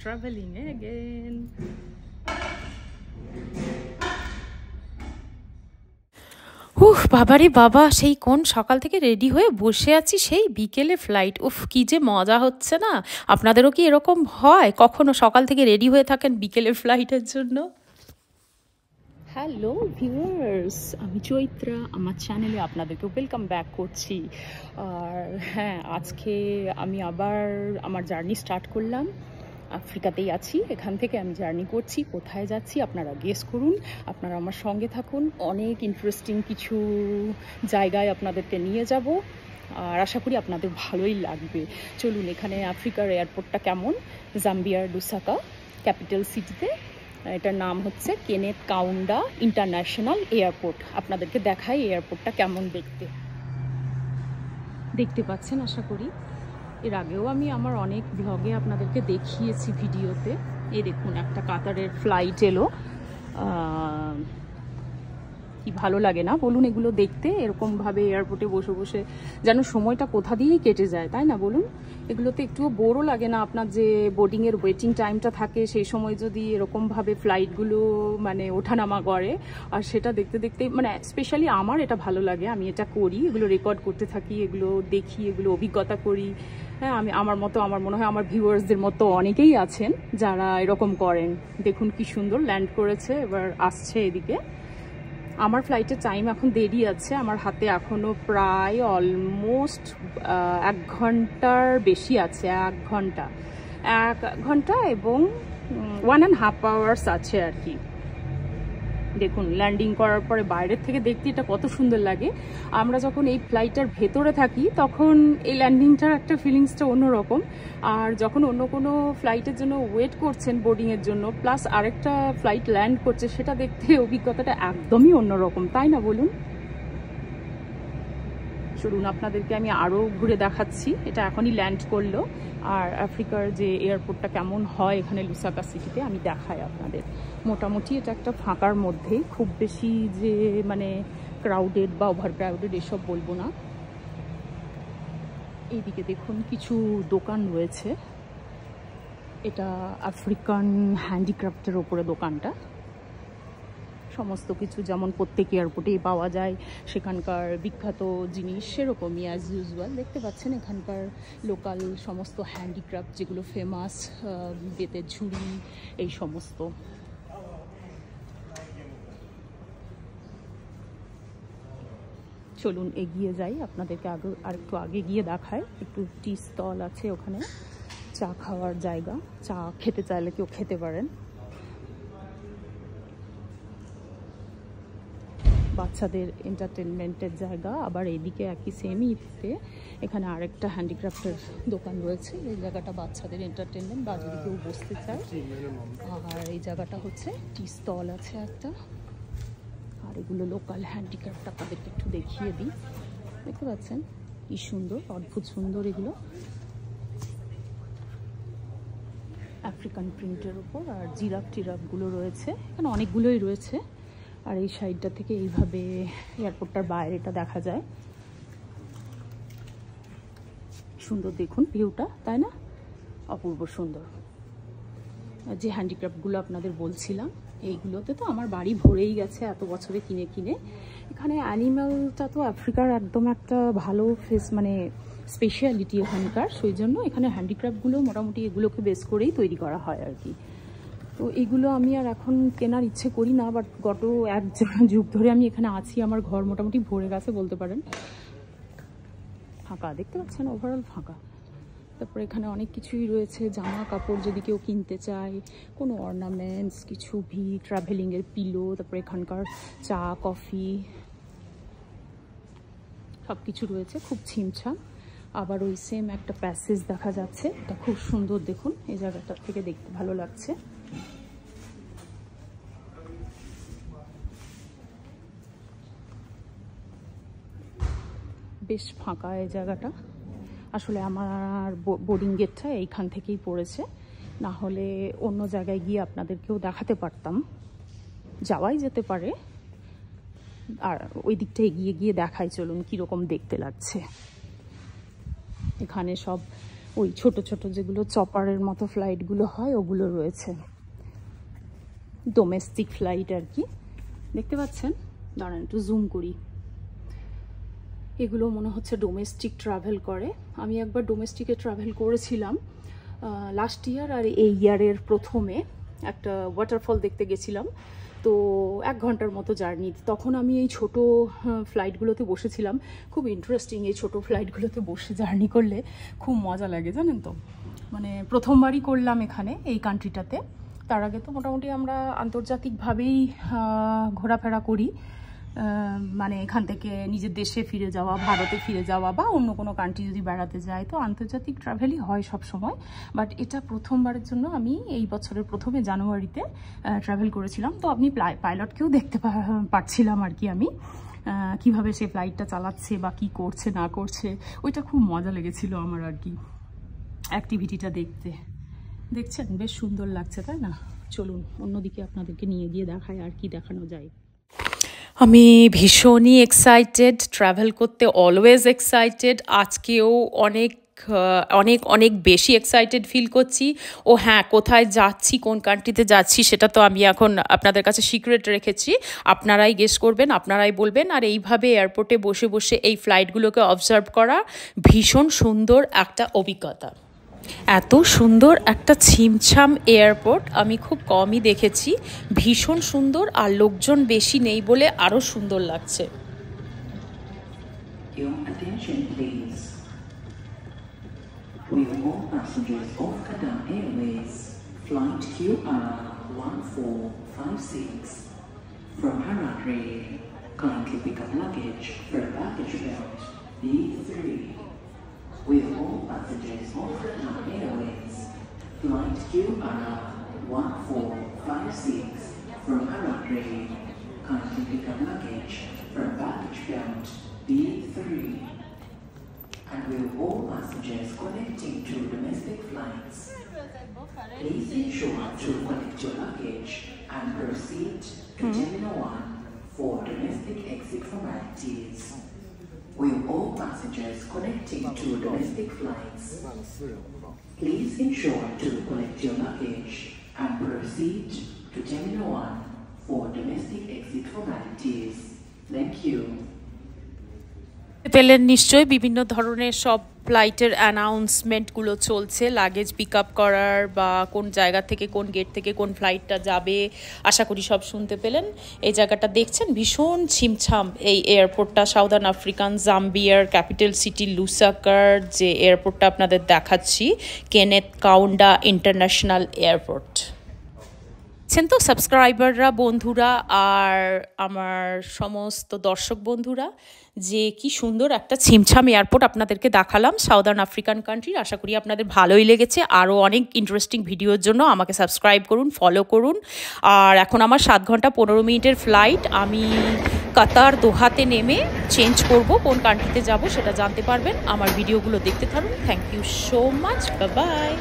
traveling again. বাবারে বাবা, সেই কোন সকাল থেকে রেডি হয়ে বসে আছি, সেই বিকেলে ফ্লাইট। কি যে মজা হচ্ছে না? আপনাদেরও কি এরকম হয়? কখনো সকাল থেকে রেডি হয়ে থাকেন বিকেলের ফ্লাইটের জন্য? হ্যালো ভিউয়ার্স, আমি চৈত্রা, আমার চ্যানেলে আপনাদেরকে ওয়েলকাম ব্যাক করছি। আর হ্যাঁ, আজকে আমি আবার আমার জার্নি স্টার্ট করলাম। আফ্রিকাতেই আছি, এখান থেকে আমি জার্নি করছি। কোথায় যাচ্ছি আপনারা গেস করুন, আপনারা আমার সঙ্গে থাকুন। অনেক ইন্টারেস্টিং কিছু জায়গায় আপনাদেরকে নিয়ে যাব, আর আশা করি আপনাদের ভালোই লাগবে। চলুন, এখানে আফ্রিকার এয়ারপোর্টটা কেমন, জাম্বিয়ার লুসাকা ক্যাপিটাল সিটিতে। এটার নাম হচ্ছে কেনেথ কাউন্ডা ইন্টারন্যাশনাল এয়ারপোর্ট। আপনাদেরকে দেখাই এয়ারপোর্টটা কেমন দেখতে। দেখতে পাচ্ছেন আশা করি। এর আগেও আমি আমার অনেক ব্লগে আপনাদেরকে দেখিয়েছি, ভিডিওতে। এই দেখুন, একটা কাতারের ফ্লাইট এলো। কি ভালো লাগে না বলুন এগুলো দেখতে? এরকমভাবে এয়ারপোর্টে বসে বসে যেন সময়টা কোথা দিয়েই কেটে যায়, তাই না বলুন? এগুলোতে একটুও বোরও লাগে না আপনার? যে বোর্ডিংয়ের ওয়েটিং টাইমটা থাকে, সেই সময় যদি এরকমভাবে ফ্লাইটগুলো মানে ওঠানামা করে, আর সেটা দেখতে দেখতে মানে স্পেশালি আমার এটা ভালো লাগে। আমি এটা করি, এগুলো রেকর্ড করতে থাকি, এগুলো দেখি, এগুলো অভিজ্ঞতা করি। হ্যাঁ, আমার মনে হয় আমার ভিউয়ার্সদের মতো অনেকেই আছেন যারা এরকম করেন। দেখুন কি সুন্দর ল্যান্ড করেছে, এবার আসছে এদিকে। আমার ফ্লাইটের টাইম এখন দেরি আছে, আমার হাতে এখনও প্রায় অলমোস্ট 1 ঘন্টার বেশি আছে। 1 ঘন্টা এবং 1.5 hours আছে আর কি। দেখুন, ল্যান্ডিং করার পরে বাইরের থেকে দেখতে এটা কত সুন্দর লাগে। আমরা যখন এই ফ্লাইটের ভেতরে থাকি তখন এই ল্যান্ডিংটার একটা ফিলিংসটা অন্যরকম। আর যখন অন্য কোনো ফ্লাইটের জন্য ওয়েট করছেন বোর্ডিংয়ের জন্য, প্লাস আরেকটা ফ্লাইট ল্যান্ড করছে, সেটা দেখতে অভিজ্ঞতাটা একদমই অন্যরকম, তাই না বলুন? চলুন, আপনাদেরকে আমি আরও ঘুরে দেখাচ্ছি। এটা এখনই ল্যান্ড করলো। আর আফ্রিকার যে এয়ারপোর্টটা কেমন হয় এখানে লুসাকা সিটিতে আমি দেখাই আপনাদের। মোটামুটি এটা একটা ফাঁকার মধ্যে, খুব বেশি যে মানে ক্রাউডেড বা ওভার ক্রাউডেড এসব বলবো না। এইদিকে দেখুন কিছু দোকান রয়েছে। এটা আফ্রিকান হ্যান্ডিক্রাফটের ওপরে দোকানটা। সমস্ত কিছু যেমন প্রত্যেক এয়ারপোর্টেই পাওয়া যায়, সেখানকার বিখ্যাত জিনিস সেরকমই অ্যাজ ইউজুয়াল। দেখতে পাচ্ছেন এখানকার লোকাল সমস্ত হ্যান্ডিক্রাফট যেগুলো ফেমাস, বেতের ঝুড়ি, এই সমস্ত। চলুন এগিয়ে যাই, আপনাদেরকে আরেকটু আগে গিয়ে দেখায়। একটু টি স্টল আছে ওখানে, চা খাওয়ার জায়গা। চা খেতে চাইলে কেউ খেতে পারেন। বাচ্চাদের এন্টারটেনমেন্টের জায়গা। আবার এইদিকে একই সেমইতে এখানে আরেকটা হ্যান্ডিক্রাফটের দোকান রয়েছে। এই জায়গাটা বাচ্চাদের এন্টারটেনমেন্ট, বা যদি কেউ বসতে চায়। আর এই জায়গাটা হচ্ছে টি স্টল আছে একটা। আর এগুলো লোকাল হ্যান্ডিক্রাফট, আপনাদেরকে একটু দেখিয়ে দিই। দেখতে পাচ্ছেন কি সুন্দর, অদ্ভুত সুন্দর এগুলো, আফ্রিকান প্রিন্টের উপর। আর জিরাফগুলো রয়েছে এখানে, অনেকগুলোই রয়েছে। আর এই সাইডটা থেকে এইভাবে এয়ারপোর্টটার বাইরেটা দেখা যায়। সুন্দর দেখুন ভিউটা, তাই না? অপূর্ব সুন্দর। যে হ্যান্ডিক্রাফটগুলো আপনাদের বলছিলাম, এইগুলোতে তো আমার বাড়ি ভরেই গেছে এত বছরে কিনে কিনে। এখানে অ্যানিম্যালটা তো আফ্রিকার একদম একটা ভালো মানে স্পেশালিটি এখানকার, সেই জন্য এখানে হ্যান্ডিক্রাফটগুলো মোটামুটি এগুলোকে বেস করেই তৈরি করা হয় আর কি। তো এইগুলো আমি আর এখন কেনার ইচ্ছে করি না, বাট গত 1 যুগ ধরে আমি এখানে আছি, আমার ঘর মোটামুটি ভরে গেছে বলতে পারেন। ফাঁকা দেখতে পাচ্ছেন, ওভারঅল ফাঁকা। তারপরে এখানে অনেক কিছুই রয়েছে, জামা কাপড় যদি কেউ কিনতে চায়, কোনো অর্নামেন্টস, কিছু ট্রাভেলিংয়ের পিলো, তারপরে এখানকার চা কফি সব কিছু রয়েছে, খুব ছিমছাম। আবার ওই সেম একটা প্যাসেজ দেখা যাচ্ছে, এটা খুব সুন্দর। দেখুন এই জায়গাটা থেকে দেখতে ভালো লাগছে। বেশ ফাঁকা এই জায়গাটা। আসলে আমার বোর্ডিং গেটটা এইখান থেকেই পড়েছে, না হলে অন্য জায়গায় গিয়ে আপনাদেরকেও দেখাতে পারতাম। যাওয়াই যেতে পারে। আর ওই দিকটা এগিয়ে গিয়ে দেখাই, চলুন কীরকম দেখতে লাগছে। এখানে সব ওই ছোট ছোট যেগুলো চপারের মতো ফ্লাইটগুলো হয় ওগুলো রয়েছে, ডোমেস্টিক ফ্লাইট আর কি। দেখতে পাচ্ছেন, দাঁড়ান একটু জুম করি। এগুলো মনে হচ্ছে ডোমেস্টিক ট্রাভেল করে। আমি একবার ডোমেস্টিকে ট্রাভেল করেছিলাম লাস্ট ইয়ার, আর এই ইয়ারের প্রথমে একটা ওয়াটারফল দেখতে গেছিলাম। তো 1 ঘন্টার মতো জার্নি। তখন আমি এই ছোট ফ্লাইটগুলোতে বসেছিলাম। খুব ইন্টারেস্টিং, এই ছোট ফ্লাইটগুলোতে বসে জার্নি করলে খুব মজা লাগে জানেন তো। মানে প্রথমবারই করলাম এখানে এই কান্ট্রিটাতে। তার আগে তো মোটামুটি আমরা আন্তর্জাতিকভাবেই ঘোরাফেরা করি, মানে এখান থেকে নিজের দেশে ফিরে যাওয়া, ভারতে ফিরে যাওয়া, বা অন্য কোনো কান্ট্রি যদি বেড়াতে যায় তো আন্তর্জাতিক ট্রাভেলই হয় সব সময়। বাট এটা প্রথমবারের জন্য আমি এই বছরের প্রথমে জানুয়ারিতে ট্রাভেল করেছিলাম। তো আপনি পাইলটকেও দেখতে পারছিলাম আর কি আমি, কিভাবে সে ফ্লাইটটা চালাচ্ছে বা কি করছে না করছে। ওইটা খুব মজা লেগেছিল আমার আর কি, অ্যাক্টিভিটিটা দেখতে। দেখছেন বেশ সুন্দর লাগছে তাই না? চলুন অন্যদিকে আপনাদেরকে নিয়ে গিয়ে দেখায় আর কি দেখানো যায়। আমি ভীষণই এক্সাইটেড, ট্রাভেল করতে অলওয়েজ এক্সাইটেড। আজকেও অনেক অনেক অনেক বেশি এক্সাইটেড ফিল করছি। ও হ্যাঁ, কোথায় যাচ্ছি, কোন কান্ট্রিতে যাচ্ছি সেটা তো আমি এখন আপনাদের কাছে সিক্রেট রেখেছি। আপনারাই গেস করবেন, আপনারাই বলবেন। আর এইভাবে এয়ারপোর্টে বসে বসে এই ফ্লাইটগুলোকে অবজার্ভ করা ভীষণ সুন্দর একটা অভিজ্ঞতা। এত সুন্দর একটা ছিমছাম এয়ারপোর্ট আমি খুব কমই দেখেছি। ভীষণ সুন্দর, আর লোকজন বেশি নেই বলে আরও সুন্দর লাগছে। With all passengers of Qatar Airways, flight QR1456 from Harare, kindly pick up luggage for baggage belt B3. With all passengers of Qatar Airways, flight QR1456 from Harare, kindly pick up luggage for baggage belt B3. And will all passengers connecting to domestic flights, please ensure to collect your luggage and proceed to Terminal 1 for domestic exit formalities. Will all passengers connecting to domestic flights, please ensure to collect your luggage and proceed to Terminal 1 for domestic exit formalities. Thank you. পেলেন নিশ্চয়ই বিভিন্ন ধরনের সব ফ্লাইটের অ্যানাউন্সমেন্টগুলো চলছে, luggage pick up করার বা কোন জায়গা থেকে কোন গেট থেকে কোন ফ্লাইটটা যাবে। আশা করি সব শুনতে পেলেন। এই জায়গাটা দেখছেন ভীষণ ছিমছাম এই এয়ারপোর্টটা, সাউদার্ন আফ্রিকান জাম্বিয়ার ক্যাপিটাল সিটি লুসাকার যে এয়ারপোর্টটা আপনাদের দেখাচ্ছি, কেনেথ কাউন্ডা ইন্টারন্যাশনাল এয়ারপোর্ট। তো সাবস্ক্রাইবাররা, বন্ধুরা আর আমার সমস্ত দর্শক বন্ধুরা, যে কি সুন্দর একটা ছিমছাম এয়ারপোর্ট আপনাদেরকে দেখালাম সাউদার্ন আফ্রিকান কান্ট্রির। আশা করি আপনাদের ভালোই লেগেছে। আরও অনেক ইন্টারেস্টিং ভিডিওর জন্য আমাকে সাবস্ক্রাইব করুন, ফলো করুন। আর এখন আমার 7 ঘন্টা 15 মিনিটের ফ্লাইট। আমি কাতার দোহাতে নেমে চেঞ্জ করব, কোন কান্ট্রিতে যাব সেটা জানতে পারবেন। আমার ভিডিওগুলো দেখতে থাকুন। Thank you so much, bye by.